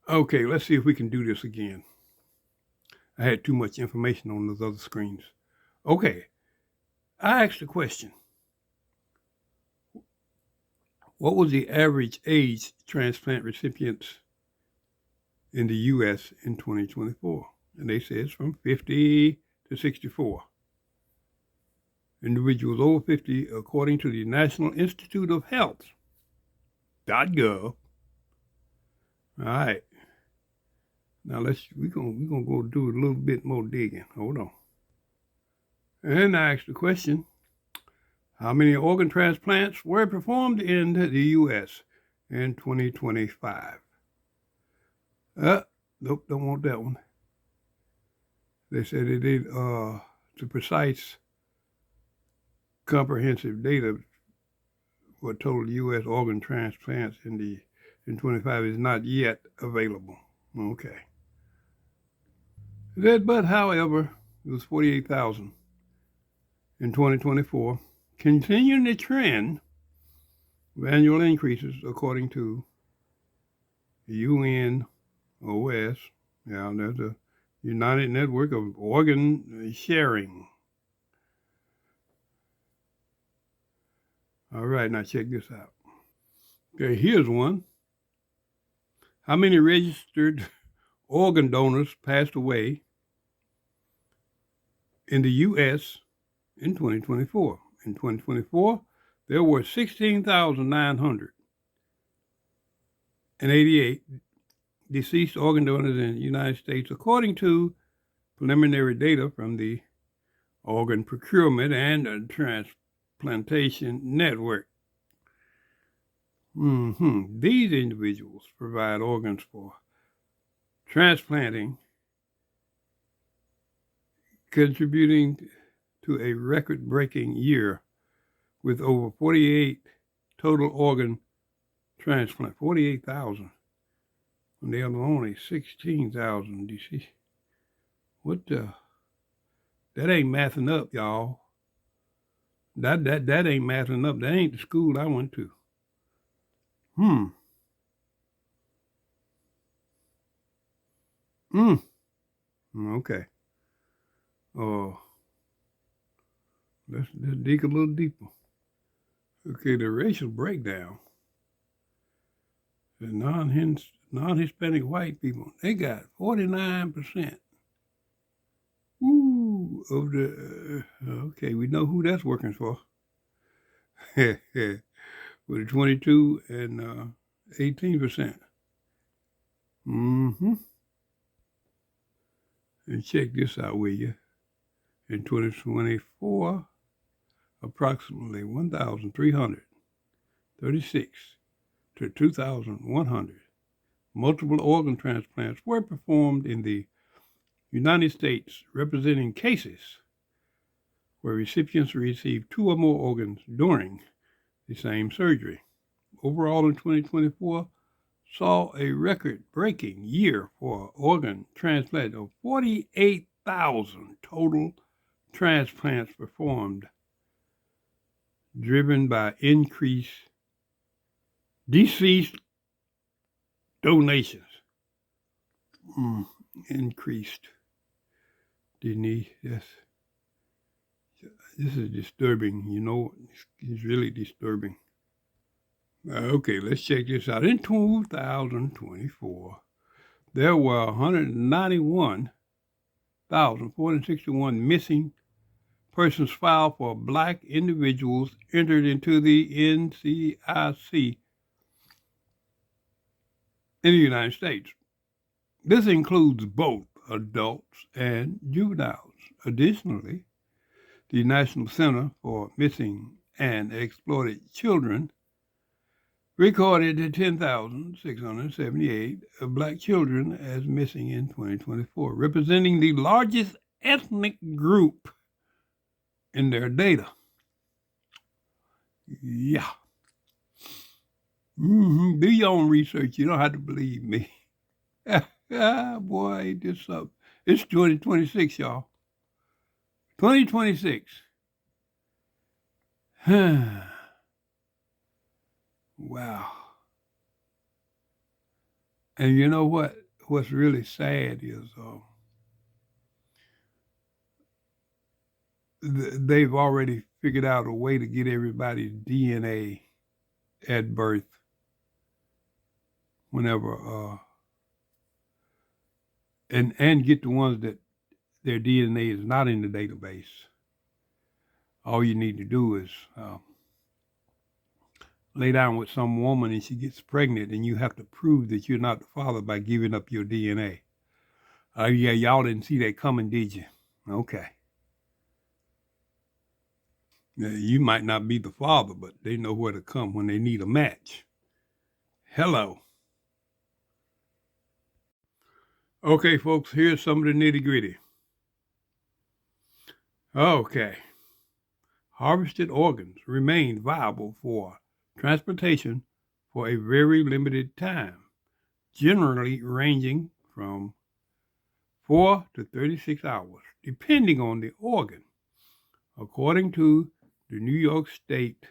Okay, let's see if we can do this again. I had too much information on those other screens. Okay, I asked a question. What was the average age transplant recipients in the U.S. in 2024? And they said it's from 50 to 64. Individuals over 50, according to the National Institute of Health.gov. All right. Now we're gonna go do a little bit more digging. Hold on. And I asked the question, how many organ transplants were performed in the U.S. in 2025? Nope, don't want that one. They said they did the precise comprehensive data for total U.S. organ transplants in 25 is not yet available. Okay. But however, it was 48,000 in 2024, continuing the trend of annual increases according to the UNOS. Yeah, there's a United Network of Organ Sharing. All right, now check this out. Okay, here's one. How many registered organ donors passed away in the U.S. in 2024? In 2024, there were 16,988 deceased organ donors in the United States, according to preliminary data from the Organ Procurement and Transplantation Network. These individuals provide organs for transplanting, contributing to a record-breaking year with over 48 total organ transplants. 48,000. And there were only 16,000 deceased. What the? That ain't mathing up, y'all. That ain't mathing up. That ain't the school I went to. Okay. Oh, let's dig a little deeper. Okay, the racial breakdown. The non-Hispanic white people, they got 49%. Of the, okay, we know who that's working for. With 22 and 18%. And check this out, will you? In 2024, approximately 1,336 to 2,100 multiple organ transplants were performed in the United States, representing cases where recipients received two or more organs during the same surgery. Overall, in 2024, saw a record-breaking year for organ transplant of 48,000 total transplants performed, driven by increased deceased donations. Increased. Yes. This is disturbing, it's really disturbing. Okay, let's check this out. In 2024, there were 191,461 missing persons filed for Black individuals entered into the NCIC in the United States. This includes both adults and juveniles. Additionally, the National Center for Missing and Exploited Children recorded 10,678 Black children as missing in 2024, representing the largest ethnic group in their data. Yeah. Do your own research. You don't have to believe me. Boy, ain't this up. It's 2026, y'all. 2026. Wow. And you know what? What's really sad is they've already figured out a way to get everybody's DNA at birth whenever, and get the ones that their DNA is not in the database. All you need to do is lay down with some woman and she gets pregnant, and you have to prove that you're not the father by giving up your DNA. Yeah, y'all didn't see that coming, did you? Okay. You might not be the father, but they know where to come when they need a match. Hello. Okay, folks, here's some of the nitty gritty. Okay. Harvested organs remain viable for transportation for a very limited time, generally ranging from 4 to 36 hours, depending on the organ. According to the New York State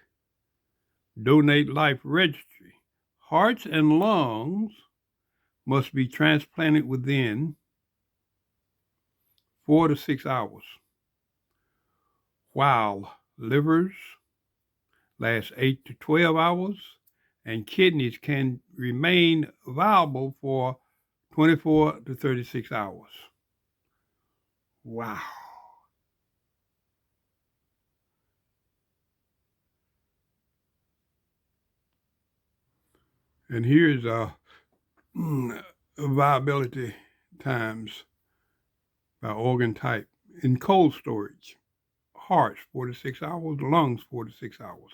Donate Life Registry, hearts and lungs must be transplanted within 4 to 6 hours, while livers last 8 to 12 hours, and kidneys can remain viable for 24 to 36 hours. Wow. And here's viability times by organ type. In cold storage, hearts 4 to 6 hours, lungs 4 to 6 hours,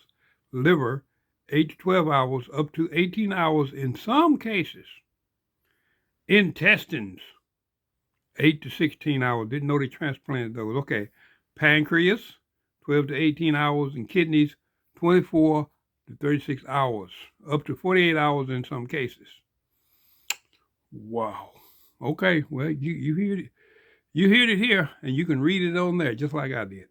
liver 8 to 12 hours, up to 18 hours in some cases. Intestines 8 to 16 hours. Didn't know they transplanted those. Okay. Pancreas 12 to 18 hours, and kidneys 24 to 36 hours, up to 48 hours in some cases. Wow. Okay, well, you heard it. You heard it here, and you can read it on there just like I did.